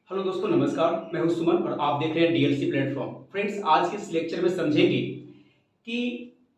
Hello दोस्तों, नमस्कार। मैं हूं सुमन और आप देख रहे हैं डीएलसी प्लेटफॉर्म। फ्रेंड्स, आज के इस लेक्चर में समझेंगे कि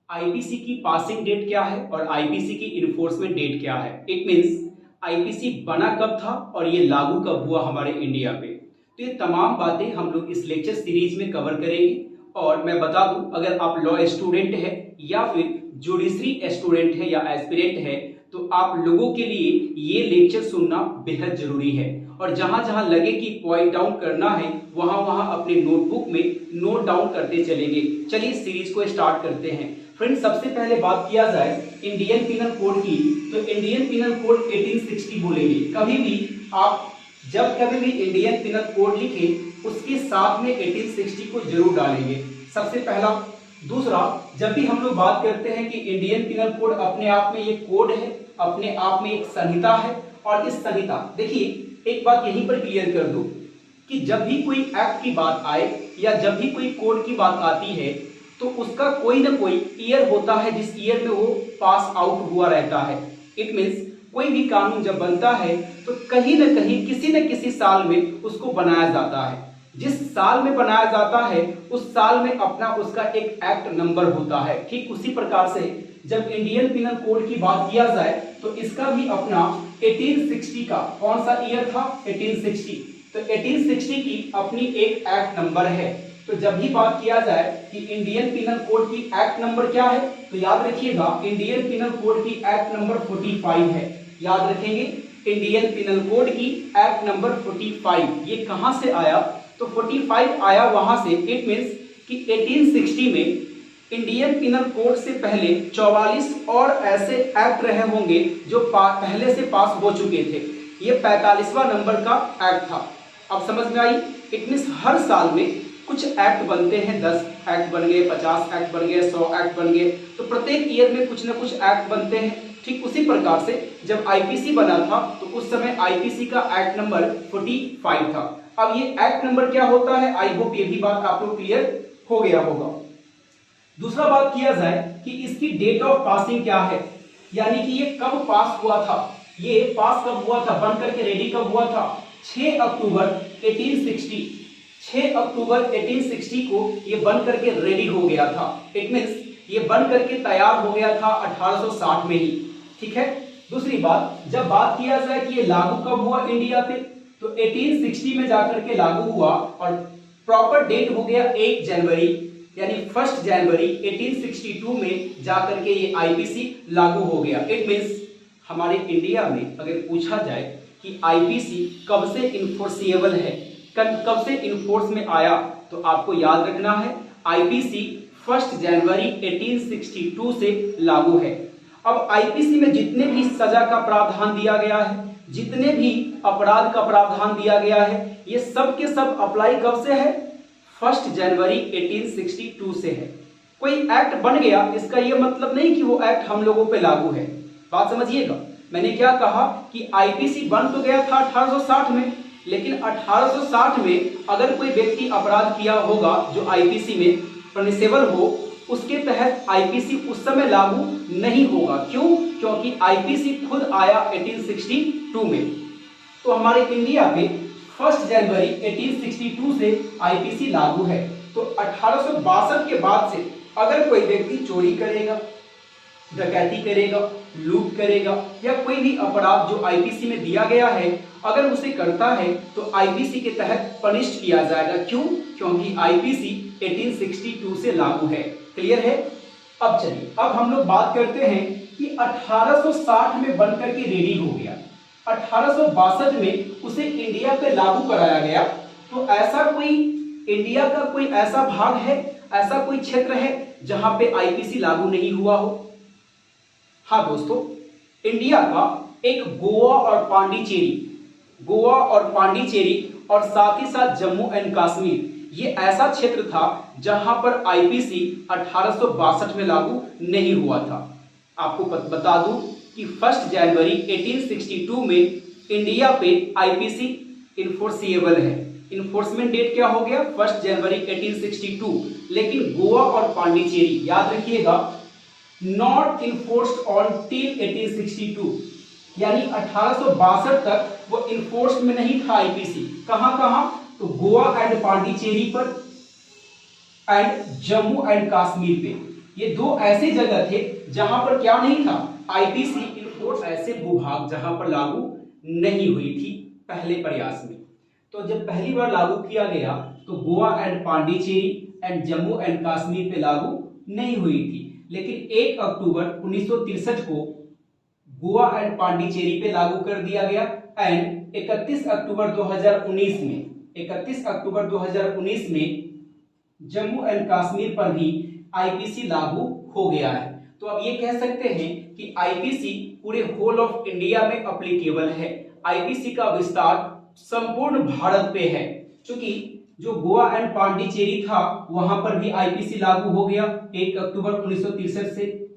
आईपीसी की पासिंग डेट क्या है और आईपीसी की इन्फोर्समेंट डेट क्या है। इट मींस आईपीसी बना कब था और ये लागू कब हुआ हमारे इंडिया पे। तो ये तमाम बातें हम लोग इस लेक्चर सीरीज में कवर करेंगे। और मैं बता दूं, अगर आप लॉ स्टूडेंट है या फिर जुडिशरी स्टूडेंट है या एस्पिरेंट है तो आप लोगों के लिए ये लेक्चर सुनना बेहद जरूरी है। और जहां जहां लगे कि पॉइंट डाउन करना है वहां वहां अपने नोटबुक में नोट डाउन करते चलेंगे। चलिए सीरीज को स्टार्ट करते हैं। फ्रेंड्स, सबसे पहले बात किया जाए इंडियन पिनल कोड की, तो इंडियन पिनल कोड 1860 बोलेंगे। कभी भी आप जब कभी भी इंडियन पिनल कोड लिखें उसके साथ में 1860 को जरूर डालेंगे, सबसे पहला। दूसरा, जब भी हम लोग बात करते हैं कि इंडियन पिनल कोड अपने आप में ये कोड है, अपने आप में एक संहिता है। और इस संहिता, देखिए एक बात यहीं पर क्लियर कर दूं कि जब भी कोई एक्ट की बात आए या जब भी कोई कोड की बात आती है तो उसका कोई ना कोई ईयर होता है जिस ईयर में वो पास आउट हुआ रहता है। इट मीन्स कोई भी कानून जब बनता है तो कहीं ना कहीं किसी न किसी साल में उसको बनाया जाता है। जिस साल में बनाया जाता है उस साल में अपना उसका एक एक्ट नंबर होता है। ठीक उसी प्रकार से जब इंडियन पिनल कोड की बात किया जाए तो इसका भी अपना 1860 का कौन सा ईयर था, 1860। तो 1860 की अपनी एक एक्ट नंबर है। तो जब भी बात किया जाए कि इंडियन पिनल कोड की एक्ट नंबर क्या है तो याद रखिएगा इंडियन पिनल कोड की एक्ट नंबर 45 है। याद रखेंगे इंडियन पिनल कोड की एक्ट नंबर 45। ये कहां से आया, तो 45 आया वहां से। इट मीन्स कि 1860 में इंडियन पिनल कोड से पहले 44 और ऐसे एक्ट रहे होंगे जो पहले से पास हो चुके थे। ये 45वां नंबर का एक्ट था। अब समझ में आई। इट मीन्स हर साल में कुछ एक्ट बनते हैं, 10 एक्ट बन गए, 50 एक्ट बन गए, 100 एक्ट बन गए। तो प्रत्येक ईयर में कुछ ना कुछ एक्ट बनते हैं। ठीक उसी प्रकार से जब आईपीसी बना था तो उस समय आईपीसी का एक्ट नंबर 45 था। अब ये एक्ट नंबर क्या होता है, आई होप ये भी बात आप लोग क्लियर हो गया होगा। दूसरा बात किया जाए कि इसकी डेट ऑफ पासिंग क्या है, यानी कि ये कब पास हुआ था, ये पास कब हुआ था, बन करके रेडी कब हुआ था। 6 अक्टूबर 1860, 6 अक्टूबर 1860 को ये बन करके रेडी हो गया था। इट मींस ये बन करके तैयार हो गया था 1860 में ही। ठीक है। दूसरी बात, जब बात किया जाए कि ये लागू कब हुआ इंडिया पे, तो 1860 में जाकर के लागू हुआ और प्रॉपर डेट हो गया 1 जनवरी, यानी 1 जनवरी 1862 में जाकर के ये आईपीसी लागू हो गया। इट मींस हमारे इंडिया में अगर पूछा जाए कि आईपीसी कब से इन्फोर्सिएबल है, कब से इन्फोर्स में आया, तो आपको याद रखना है आईपीसी 1 जनवरी 1862 से लागू है। अब आईपीसी में जितने भी सजा का प्रावधान दिया गया है, जितने भी अपराध का प्रावधान दिया गया है, ये सब के सब अप्लाई कब से है, 1 जनवरी 1862 से है। कोई एक्ट बन गया इसका यह मतलब नहीं कि वो एक्ट हम लोगों पे लागू है। बात समझिएगा, मैंने क्या कहा कि आईपीसी बन तो गया था 1860 में, लेकिन 1860 में अगर कोई व्यक्ति अपराध किया होगा जो आईपीसी में पनिशेबल हो, उसके तहत आईपीसी उस समय लागू नहीं होगा। क्यों? क्योंकि आईपीसी खुद आया 1862 में। तो हमारे इंडिया पे 1 जनवरी 1862 से आईपीसी लागू है। तो 1862 के बाद से अगर कोई व्यक्ति चोरी करेगा, डकैती करेगा, लूट करेगा या कोई भी अपराध जो आईपीसी में दिया गया है अगर उसे करता है तो आईपीसी के तहत पनिश किया जाएगा। क्यों? क्योंकि आईपीसी 1862 से लागू है। क्लियर है। अब चलिए, अब हम लोग बात करते हैं कि 1860 में बनकर के रेडी हो गया, 1862 में उसे इंडिया पे लागू कराया गया। तो ऐसा कोई इंडिया का कोई ऐसा भाग है, ऐसा कोई क्षेत्र है जहां पे आईपीसी लागू नहीं हुआ हो? हाँ दोस्तों, इंडिया का एक गोवा और पांडिचेरी और साथ ही साथ जम्मू एंड कश्मीर, ये ऐसा क्षेत्र था जहां पर आईपीसी 1862 में लागू नहीं हुआ था। आपको बता दूं कि 1 जनवरी 1862 में इंडिया पे आईपीसी इन्फोर्सिएबल है। इन्फोर्समेंट डेट क्या हो गया, 1 जनवरी 1862। लेकिन गोवा और पांडिचेरी याद रखिएगा, नॉट इन्फोर्स्ड ऑन टिल 1862, यानी 1862 तक वो इन्फोर्स में नहीं था आईपीसी। कहां कहां? तो गोवा एंड पांडिचेरी पर एंड जम्मू एंड कश्मीर पे। ये दो ऐसे जगह थे जहां पर क्या नहीं था, आईपीसी इनफोर्स, ऐसे भूभाग जहां पर लागू नहीं हुई थी पहले प्रयास में। तो जब पहली बार लागू किया गया तो Goa and Pondicherry and Jammu and Kashmir पे लागू नहीं हुई थी, लेकिन 1 अक्टूबर 1963 को गोवा एंड पांडिचेरी पे लागू कर दिया गया एंड 31 अक्टूबर 2019 में जम्मू एंड कश्मीर पर भी आईपीसी लागू हो गया है। तो अब ये कह सकते हैं कि आईपीसी पूरे होल ऑफ इंडिया में अप्लीकेबल है। आईपीसी का विस्तार संपूर्ण भारत पे है, क्योंकि जो गोवा एंड पांडिचेरी था वहां पर भी आईपीसी लागू हो गया 1 अक्टूबर 1963 से,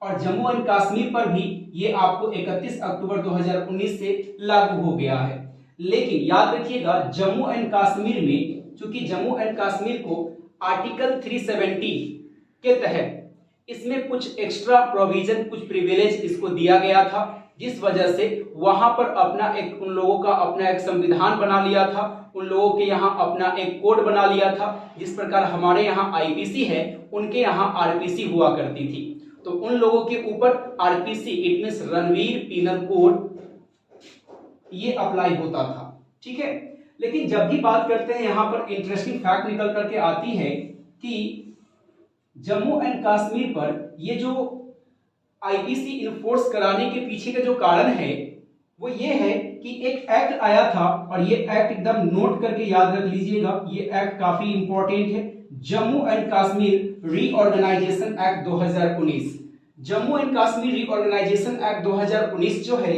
और जम्मू एंड कश्मीर पर भी ये आपको 31 अक्टूबर 2019 से लागू हो गया है। लेकिन याद रखिएगा जम्मू एंड कश्मीर में, चूंकि जम्मू एंड कश्मीर को आर्टिकल 370 के तहत इसमें कुछ एक्स्ट्रा प्रोविजन, कुछ प्रिविलेज इसको दिया गया था, जिस वजह से वहां पर उन लोगों का अपना एक संविधान बना लिया था, उन लोगों के यहाँ अपना एक कोड बना लिया था। जिस प्रकार हमारे यहाँ आईपीसी है, उनके यहाँ आरपीसी हुआ करती थी। तो उन लोगों के ऊपर RPC, it means Ranbir penal code, ये अप्लाई होता था। ठीक है, लेकिन जब भी बात करते हैं यहाँ पर इंटरेस्टिंग फैक्ट निकल करके आती है कि जम्मू एंड कश्मीर पर ये जो आईपीसी इन्फोर्स कराने के पीछे का जो कारण है वो ये है कि एक एक्ट आया था, और ये एक्ट एकदम नोट करके याद रख लीजिएगा, ये एक्ट काफी इंपॉर्टेंट है, Jammu and Kashmir reorganisation act 2019। Jammu and Kashmir reorganisation act 2019 जो है,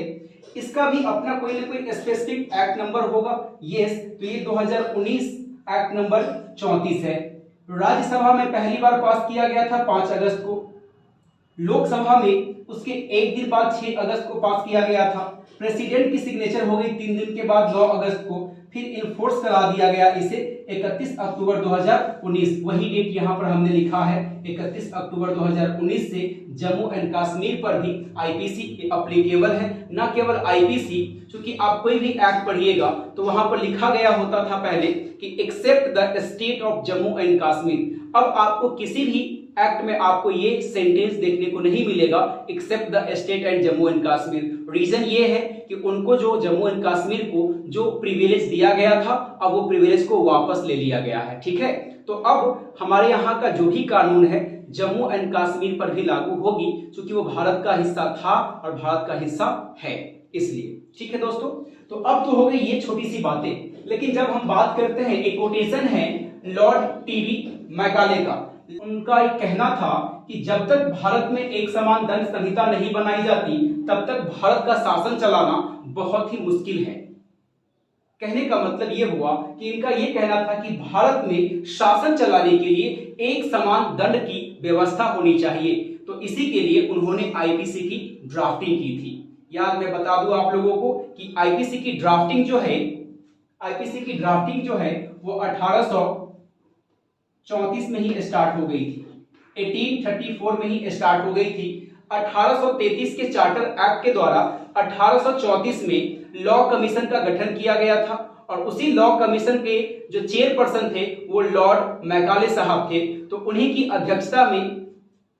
इसका भी अपना कोई ना कोई स्पेसिफिक एक्ट नंबर होगा। यस, तो ये 2019 एक्ट नंबर 34 है। राज्यसभा में पहली बार पास किया गया था 5 अगस्त को, लोकसभा में उसके एक दिन बाद 6 अगस्त को पास किया गया था, प्रेसिडेंट की सिग्नेचर हो गई 3 दिन के बाद 9 अगस्त को, फिर इन्फोर्स करा दिया गया इसे 31 अक्टूबर 2019। वही डेट यहाँ पर हमने लिखा है, 31 अक्टूबर 2019 से जम्मू एंड कश्मीर पर भी आईपीसी अप्लीकेबल है। न केवल आईपीसी, क्योंकि आप कोई भी एक्ट पढ़िएगा तो वहां पर लिखा गया होता था पहले कि except the state of Jammu and Kashmir. अब आपको किसी भी एक्ट में आपको ये सेंटेंस देखने को नहीं मिलेगा, except the state and Jammu and Kashmir. Reason ये है कि उनको जो जम्मू एंड कश्मीर को जो प्रिविलेज दिया गया था, अब वो प्रिविलेज को वापस ले लिया गया है। ठीक है, तो अब हमारे यहाँ का जो भी कानून है जम्मू एंड कश्मीर पर भी लागू होगी, क्योंकि वो भारत का हिस्सा था और भारत का हिस्सा है, इसलिए। ठीक है दोस्तों, तो अब तो हो गई ये छोटी सी बातें, लेकिन जब हम बात करते हैं, एक कोटेशन है लॉर्ड टीवी मैकाले का, उनका एक कहना था कि जब तक भारत में एक समान दंड संहिता नहीं बनाई जाती तब तक भारत का शासन चलाना बहुत ही मुश्किल है। कहने का मतलब ये हुआ कि इनका ये कहना था कि भारत में शासन चलाने के लिए एक समान दंड की व्यवस्था होनी चाहिए, तो इसी के लिए उन्होंने आईपीसी की ड्राफ्टिंग की थी। याद मैं बता दूं आप लोगों को कि आईपीसी की ड्राफ्टिंग जो है वो 1834 में ही स्टार्ट हो गई थी, 1834 में ही स्टार्ट हो गई थी। 1833 के चार्टर एक्ट के द्वारा 1834 में लॉ कमीशन का गठन किया गया था, और उसी लॉ कमीशन के जो चेयरपर्सन थे वो लॉर्ड मैकाले साहब थे। तो उन्हीं की अध्यक्षता में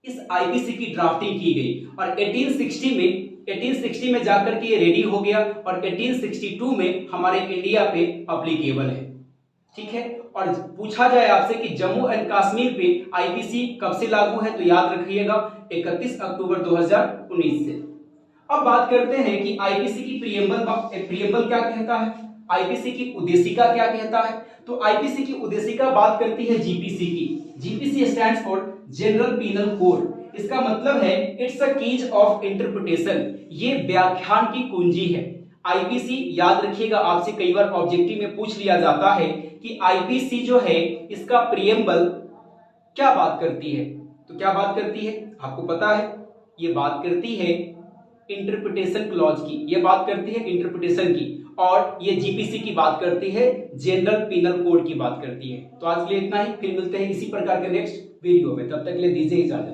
इस आईपीसी की ड्राफ्टिंग की गई, और 1860 में जाकर के ये रेडी हो गया, और 1862 में हमारे इंडिया पे अप्लीकेबल है। ठीक है, और पूछा जाए आपसे कि जम्मू एंड कश्मीर पे आईपीसी कब से लागू है, तो याद रखिएगा 31 अक्टूबर 2019 से। अब बात करते हैं कि आईपीसी की प्रियम्बल क्या कहता है, आईपीसी की उद्देशिका क्या कहता है। तो आईपीसी की उद्देशिका बात करती है जीपीसी की। GPC stands for general penal code. इसका मतलब है it's a keys of interpretation, ये व्याख्यान की कुंजी है। आईपीसी याद रखिएगा, आपसे कई बार ऑब्जेक्टिव में पूछ लिया जाता है कि आईपीसी जो है इसका प्रियम्बल क्या बात करती है, तो क्या बात करती है आपको पता है, ये बात करती है इंटरप्रिटेशन क्लॉज की, ये बात करती है इंटरप्रिटेशन की, और ये जीपीसी की बात करती है जनरल पीनल कोड की बात करती है। तो आज के लिए इतना ही, फिर मिलते हैं इसी प्रकार के नेक्स्ट वीडियो में, तब तक के लिए दीजिए इजाजत।